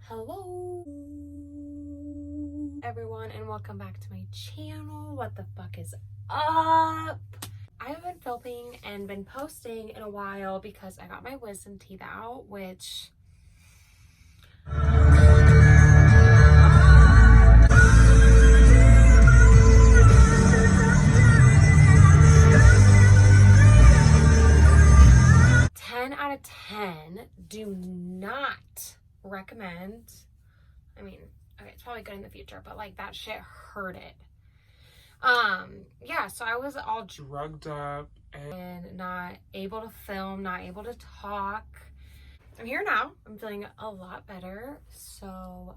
Hello everyone and welcome back to my channel. What the fuck is up? I haven't been filming and been posting in a while because I got my wisdom teeth out, which out of 10 do not recommend. I mean, okay, it's probably good in the future, but like that shit hurted. Yeah, so I was all drugged up and not able to film, not able to talk. I'm here now. I'm feeling a lot better. So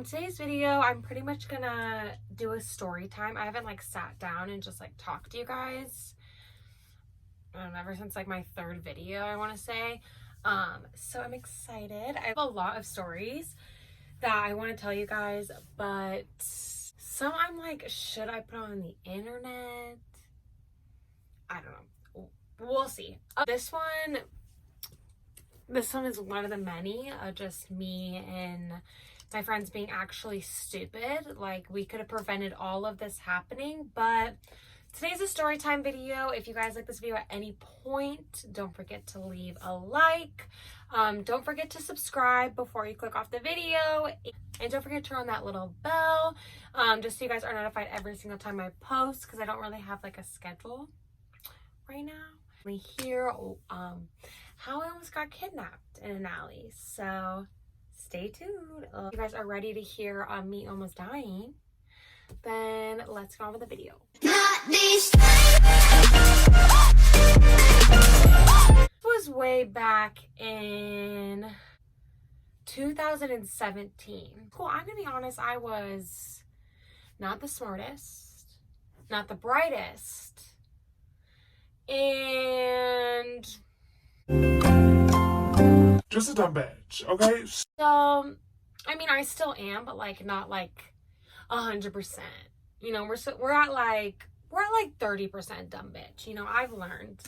today's video, I'm pretty much gonna do a story time. I haven't like sat down and just like talked to you guys ever since like my third video, I want to say. So I'm excited. I have a lot of stories that I want to tell you guys, but some I'm like, should I put on the internet? I don't know. We'll see. This one is one of the many, just me and my friends being actually stupid. Like, we could have prevented all of this happening, but today's a story time video. If you guys like this video at any point, don't forget to leave a like. Don't forget to subscribe before you click off the video. And don't forget to turn on that little bell, just so you guys are notified every single time I post, because I don't really have like a schedule right now. We hear how I almost got kidnapped in an alley. So stay tuned. If you guys are ready to hear me almost dying, then let's go on with the video. This was way back in 2017. Cool, I'm gonna be honest, I was not the smartest, not the brightest, and just a dumb bitch, okay? So, I mean, I still am, but like not like 100%. You know, we're at like 30% dumb bitch. You know, I've learned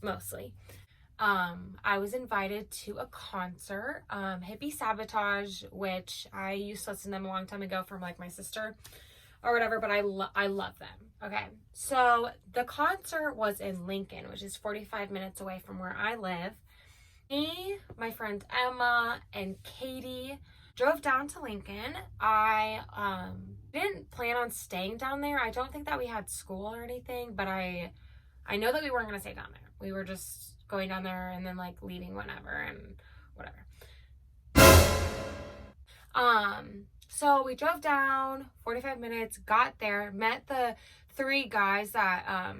mostly. I was invited to a concert, Hippie Sabotage, which I used to listen to them a long time ago from like my sister or whatever, but I love them. Okay, so the concert was in Lincoln, which is 45 minutes away from where I live. Me, my friend Emma, and Katie drove down to Lincoln. I didn't plan on staying down there. I don't think that we had school or anything, but I know that we weren't going to stay down there. We were just going down there and then like leaving whenever and whatever. So we drove down 45 minutes, got there, met the three guys that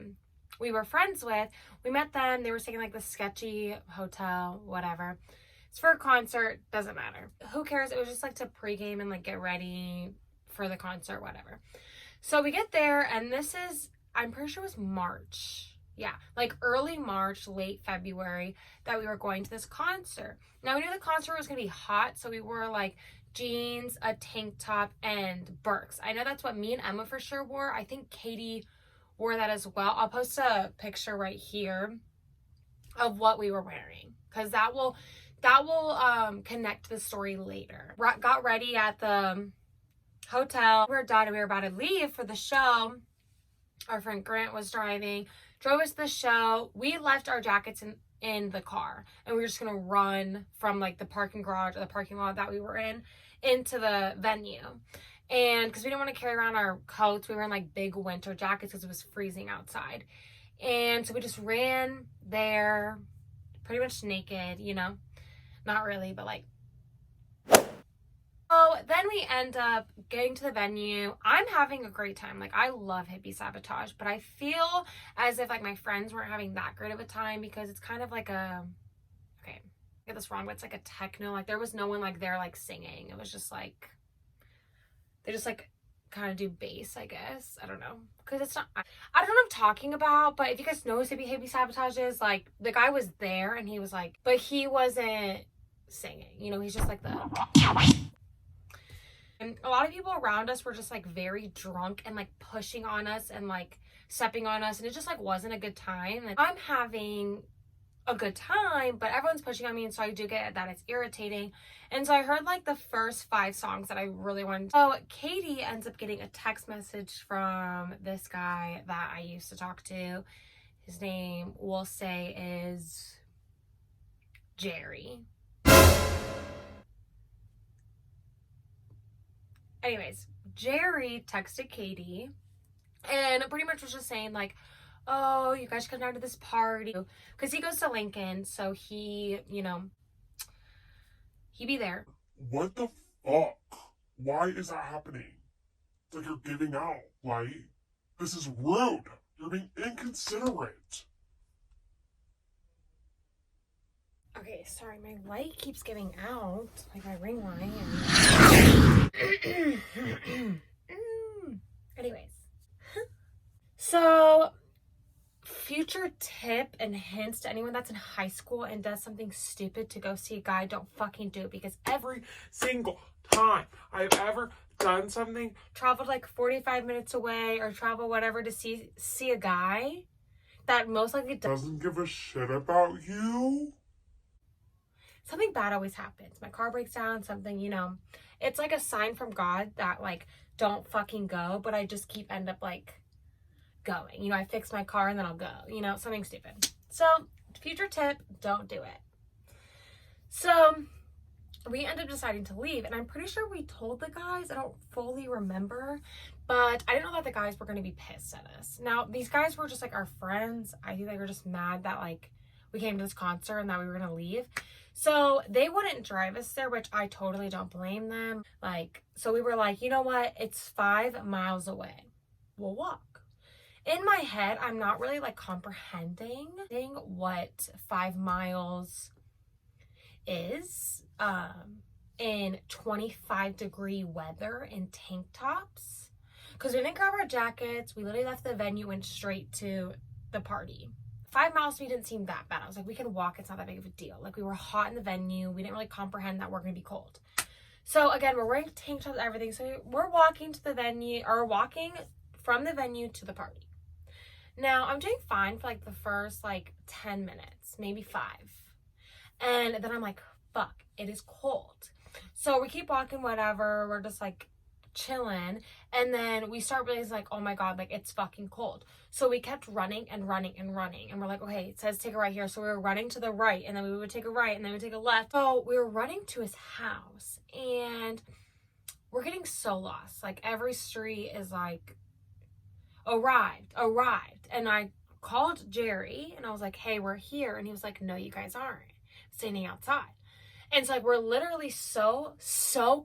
we were friends with. We met them. They were staying like the sketchy hotel, whatever. It's for a concert, doesn't matter. Who cares? It was just like to pregame and like get ready for the concert, whatever. So we get there, and this is, I'm pretty sure it was March. Yeah, like early March, late February, that we were going to this concert. Now we knew the concert was gonna be hot, so we wore like jeans, a tank top, and Birks. I know that's what me and Emma for sure wore. I think Katie wore that as well. I'll post a picture right here of what we were wearing, because that will connect to the story later. Got ready at the hotel. We were done and we were about to leave for the show. Our friend Grant was driving, drove us to the show. We left our jackets in the car, and we were just gonna run from like the parking garage or the parking lot that we were in into the venue. And because we didn't want to carry around our coats, we were in like big winter jackets because it was freezing outside. And so we just ran there pretty much naked, you know. Not really, but like. So then we end up getting to the venue. I'm having a great time. Like, I love Hippie Sabotage, but I feel as if like my friends weren't having that great of a time, because it's kind of like a, okay, I get this wrong, but it's like a techno. Like, there was no one like there like singing. It was just like, they just like kind of do bass, I guess. I don't know, because it's not, I don't know what I'm talking about. But if you guys know what Hippie Sabotage is, like, the guy was there and he was like, but he wasn't singing, you know. He's just like the, and a lot of people around us were just like very drunk and like pushing on us and like stepping on us, and it just like wasn't a good time. Like, I'm having a good time, but everyone's pushing on me, and so I do get that it's irritating. And so I heard like the first 5 songs that I really wanted. So Katie ends up getting a text message from this guy that I used to talk to. His name, we'll say, is Jerry. Anyways, Jerry texted Katie and pretty much was just saying like, oh, you guys should come down to this party, because he goes to Lincoln, so he, you know, he be there. What the fuck? Why is that happening? It's like you're giving out, right? This is rude. You're being inconsiderate. Okay, sorry, my light keeps giving out, like my ring light. Anyways, so future tip and hints to anyone that's in high school and does something stupid to go see a guy, don't fucking do it, because Every single time I've ever done something, traveled like 45 minutes away or travel whatever to see a guy that most likely doesn't give a shit about you. something bad always happens. My car breaks down, something, you know, it's like a sign from God that like don't fucking go, but I just end up like going. You know, I fix my car and then I'll go, you know, something stupid. So future tip, don't do it. So we end up deciding to leave, and I'm pretty sure we told the guys. I don't fully remember, but I didn't know that the guys were going to be pissed at us. Now, these guys were just like our friends. I think they were just mad that like we came to this concert and that we were going to leave. So they wouldn't drive us there, which I totally don't blame them. Like, so we were like, you know what? It's 5 miles away. We'll walk. In my head, I'm not really like comprehending what 5 miles is in 25-degree weather in tank tops, because we didn't grab our jackets. We literally left the venue, went straight to the party. 5 miles to me didn't seem that bad. I was like, we can walk, it's not that big of a deal. Like, we were hot in the venue, we didn't really comprehend that we're gonna be cold. So again, we're wearing tank tops, everything, so we're walking to the venue, or walking from the venue to the party. Now I'm doing fine for like the first like 10 minutes, maybe 5. And then I'm like, fuck, it is cold. So we keep walking, whatever. We're just like chilling. And then we start realizing like, oh my God, like it's fucking cold. So we kept running and running and running. And we're like, okay, it says take a right here. So we were running to the right, and then we would take a right, and then we would take a left. So we were running to his house, and we're getting so lost. Like every street is like, arrived. And I called Jerry and I was like, hey, we're here. And he was like, no, you guys aren't. Standing outside. And it's like, we're literally so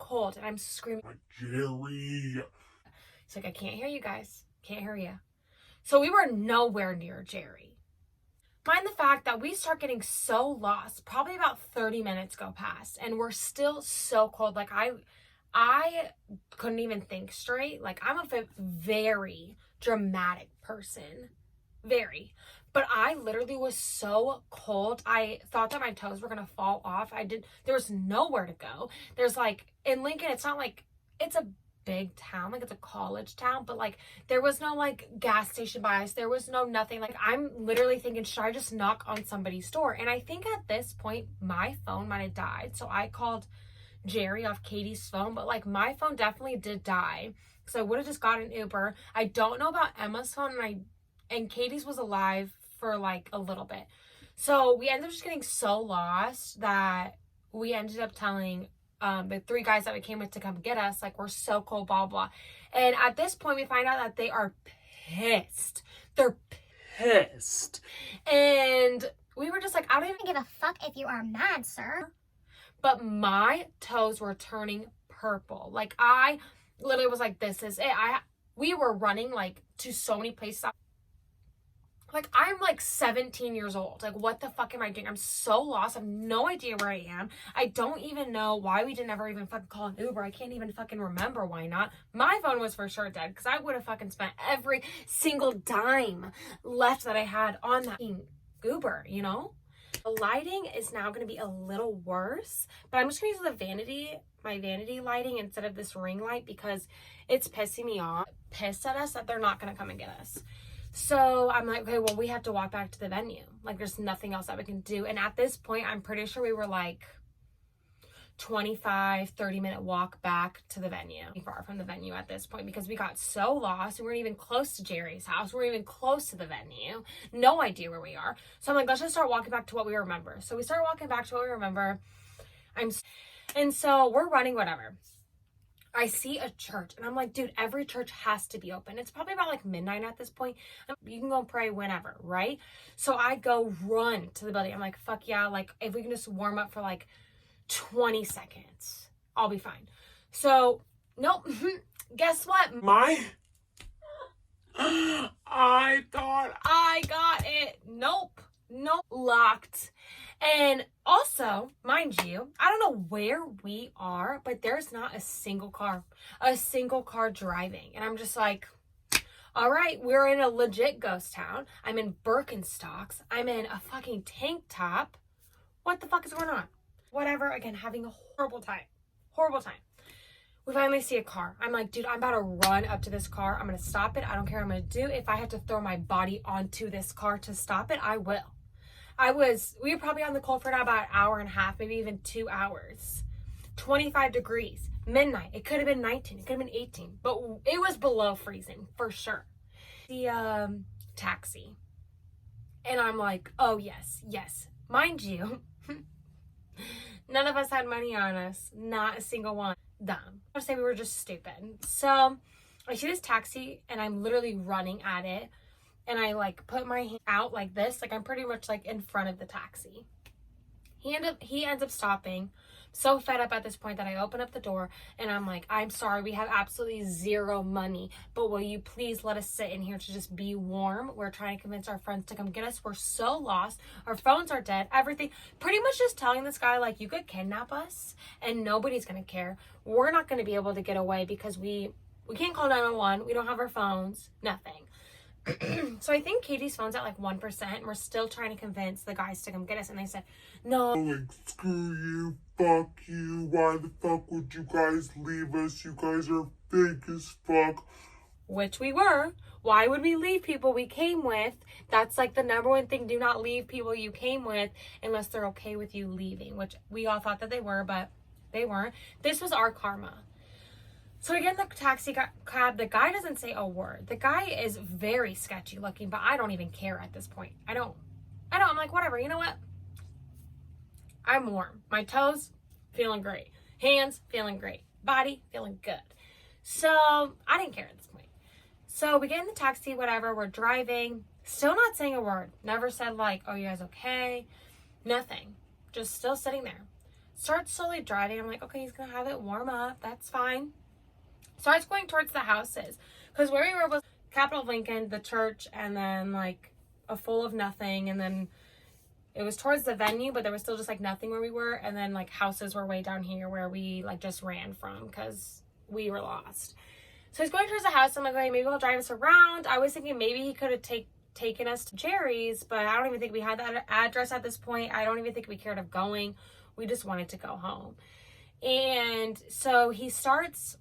cold, and I'm screaming, Like, Jerry. it's like, I can't hear you guys, can't hear you. So we were nowhere near Jerry. Mind the fact that we start getting so lost, probably about 30 minutes go past, and we're still so cold. Like I couldn't even think straight. Like, I'm a very dramatic person, very. But I literally was so cold. I thought that my toes were going to fall off. There was nowhere to go. There's like, in Lincoln, it's not like, it's a big town. Like, it's a college town. But like, there was no like gas station by us. There was no nothing. Like, I'm literally thinking, should I just knock on somebody's door? And I think at this point, my phone might have died. So I called Jerry off Katie's phone. But like, my phone definitely did die. So I would have just got an Uber. I don't know about Emma's phone. And Katie's was alive for like a little bit. So we ended up just getting so lost that we ended up telling the 3 guys that we came with to come get us, like, we're so cold, blah, blah. And at this point, we find out that they are pissed. They're pissed. And we were just like, I don't even give a fuck if you are mad, sir. But my toes were turning purple. Like, I literally was like, this is it. We were running like to so many places. Like, I'm like 17 years old. Like, what the fuck am I doing? I'm so lost. I have no idea where I am. I don't even know why we didn't ever even fucking call an Uber. I can't even fucking remember why not. My phone was for sure dead, because I would have fucking spent every single dime left that I had on that Uber, you know? The lighting is now going to be a little worse, but I'm just going to use my vanity lighting instead of this ring light, because it's pissing me off. Pissed at us that they're not going to come and get us. So I'm like, okay, well, we have to walk back to the venue. Like, there's nothing else that we can do. And at this point, I'm pretty sure we were like 30-minute walk back to the venue. Far from the venue at this point because we got so lost. We weren't even close to Jerry's house. We weren't even close to the venue. No idea where we are. So I'm like, let's just start walking back to what we remember. So we start walking back to what we remember. And so we're running, whatever. I see a church and I'm like, dude, every church has to be open. It's probably about like midnight at this point. You can go pray whenever, right? So I go run to the building. I'm like, fuck yeah. Like, if we can just warm up for like 20 seconds, I'll be fine. So, nope. Guess what? I thought I got it. Nope. Locked. And also, mind you, I don't know where we are, but there's not a single car driving. And I'm just like, all right, we're in a legit ghost town. I'm in Birkenstocks. I'm in a fucking tank top. What the fuck is going on? Whatever. Again, having a horrible time. We finally see a car. I'm like, dude, I'm about to run up to this car. I'm going to stop it. I don't care what I'm going to do. If I have to throw my body onto this car to stop it, I will. We were probably on the cold for about an hour and a half, maybe even 2 hours. 25 degrees, midnight. It could have been 19, it could have been 18, but it was below freezing for sure. The taxi. And I'm like, oh yes. Mind you, none of us had money on us. Not a single one. Dumb. I would say we were just stupid. So I see this taxi and I'm literally running at it. And I like put my hand out like this. Like I'm pretty much like in front of the taxi. He ends up stopping. So fed up at this point that I open up the door and I'm like, I'm sorry, we have absolutely zero money, but will you please let us sit in here to just be warm? We're trying to convince our friends to come get us. We're so lost. Our phones are dead. Everything. Pretty much just telling this guy like, you could kidnap us and nobody's going to care. We're not going to be able to get away because we can't call 911. We don't have our phones. Nothing. So I think Katie's phone's at like 1% and we're still trying to convince the guys to come get us. And they said, no. Like, screw you, fuck you, why the fuck would you guys leave us? You guys are fake as fuck. Which we were. Why would we leave people we came with? That's like the number one thing. Do not leave people you came with unless they're okay with you leaving, which we all thought that they were, but they weren't. This was our karma. So again, the taxi cab, the guy doesn't say a word. The guy is very sketchy looking, but I don't even care at this point. I don't. I'm like, whatever. You know what? I'm warm. My toes, feeling great. Hands, feeling great. Body, feeling good. So I didn't care at this point. So we get in the taxi, whatever. We're driving. Still not saying a word. Never said like, oh, you guys okay? Nothing. Just still sitting there. Starts slowly driving. I'm like, okay, he's going to have it warm up. That's fine. Starts going towards the houses. Because where we were was Capitol of Lincoln, the church, and then like a full of nothing. And then it was towards the venue, but there was still just like nothing where we were. And then like houses were way down here where we like just ran from because we were lost. So he's going towards the house. I'm like, okay, maybe he'll drive us around. I was thinking maybe he could have taken us to Jerry's, but I don't even think we had that address at this point. I don't even think we cared of going. We just wanted to go home. And so he starts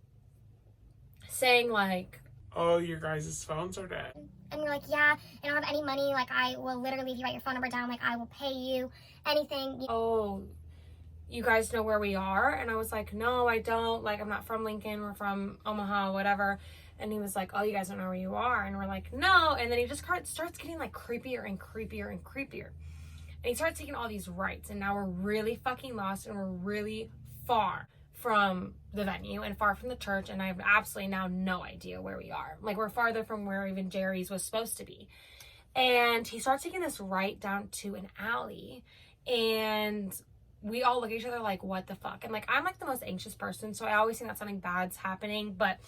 saying like, oh, your guys' phones are dead. And we're like, yeah, I don't have any money. Like, I will literally, if you write your phone number down, like, I will pay you anything. Oh, you guys know where we are? And I was like, no, I don't. Like, I'm not from Lincoln. We're from Omaha, whatever. And he was like, oh, you guys don't know where you are? And we're like, no. And then he just starts getting like creepier and creepier and creepier. And he starts taking all these rights. And now we're really fucking lost and we're really far from the venue and far from the church. And I have absolutely now no idea where we are. Like, we're farther from where even Jerry's was supposed to be. And he starts taking this right down to an alley. And we all look at each other like, what the fuck? And like, I'm like the most anxious person. So I always think that something bad's happening. But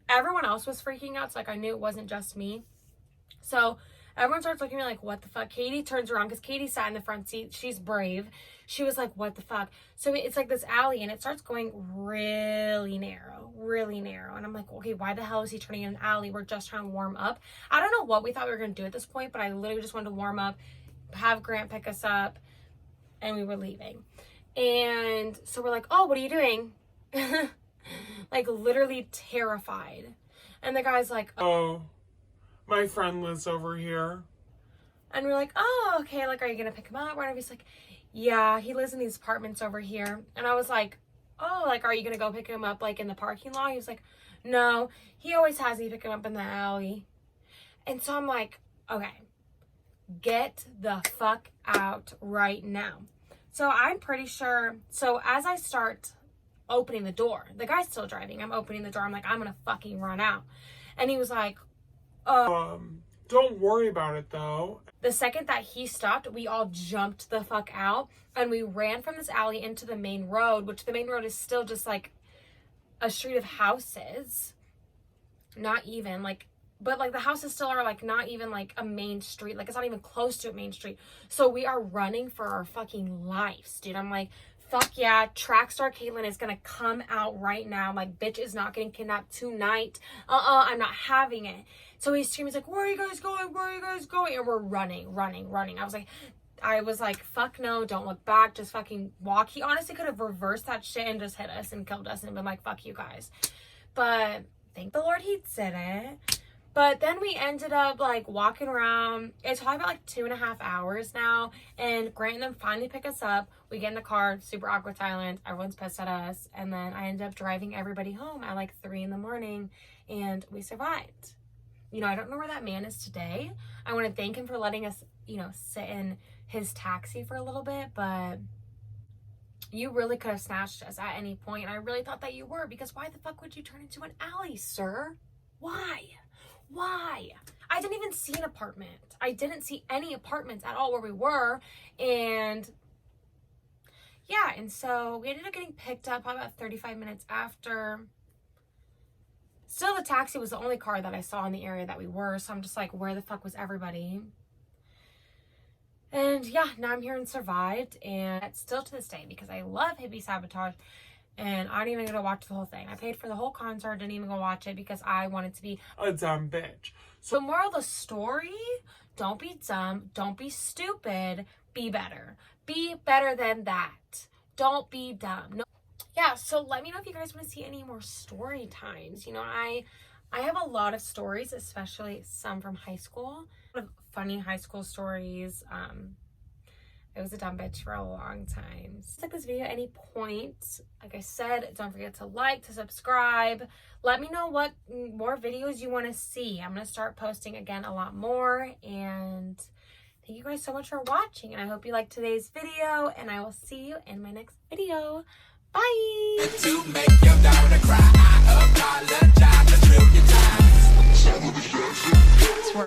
everyone else was freaking out. So like, I knew it wasn't just me. So everyone starts looking at me like, what the fuck? Katie turns around because Katie sat in the front seat. She's brave. She was like, what the fuck? So it's like this alley and it starts going really narrow. And I'm like, okay, why the hell is he turning in an alley? We're just trying to warm up. I don't know what we thought we were going to do at this point, but I literally just wanted to warm up, have Grant pick us up, and we were leaving. And so we're like, oh, what are you doing? Like literally terrified. And the guy's like, oh, My friend lives over here. And we're like, oh, okay, like, are you gonna pick him up? And he's like, yeah, he lives in these apartments over here. And I was like, oh, like, are you gonna go pick him up, like, in the parking lot? He was like, no, he always has me pick him up in the alley. And so I'm like, okay, get the fuck out right now. So I'm pretty sure, so as I start opening the door, the guy's still driving, I'm opening the door, I'm like, I'm gonna fucking run out. And he was like, don't worry about it though. the second that he stopped, we all jumped the fuck out and we ran from this alley into the main road, which the main road is still just like a street of houses. Not even like, but like the houses still are like not even like a main street. Like it's not even close to a main street. So we are running for our fucking lives, dude. I'm like, fuck yeah, track star Caitlin is gonna come out right now. Like, bitch is not getting kidnapped tonight. I'm not having it. So he screams like, where are you guys going? Where are you guys going? And we're running. I was like, fuck no, don't look back, just fucking walk. He honestly could have reversed that shit and just hit us and killed us and been like, fuck you guys. But thank the Lord he didn't. But then we ended up like walking around. It's probably about like 2.5 hours now. And Grant and them finally pick us up. We get in the car, super awkward silence. Everyone's pissed at us. And then I ended up driving everybody home at like 3 a.m. and we survived. You know, I don't know where that man is today. I want to thank him for letting us, you know, sit in his taxi for a little bit, but you really could have snatched us at any point. And I really thought that you were, because why the fuck would you turn into an alley, sir? Why? I didn't even see an apartment. I didn't see any apartments at all where we were. And yeah, and so we ended up getting picked up probably about 35 minutes after. Still, the taxi was the only car that I saw in the area that we were. So I'm just like, where the fuck was everybody? And yeah, now I'm here and survived. And it's still to this day, because I love Hippie Sabotage. And I didn't even get to watch the whole thing. I paid for the whole concert, didn't even go watch it because I wanted to be A dumb bitch. So moral of the story, don't be dumb, don't be stupid, be better. Be better than that. Don't be dumb. No. Yeah, so let me know if you guys want to see any more story times. You know, I have a lot of stories, especially some from high school. A lot of funny high school stories. I was a dumb bitch for a long time. So like this video at any point. Like I said, don't forget to like, to subscribe. Let me know what more videos you want to see. I'm going to start posting again a lot more. And thank you guys so much for watching. And I hope you liked today's video. And I will see you in my next video. Bye! To make your daughter cry, I apologize a trillion times.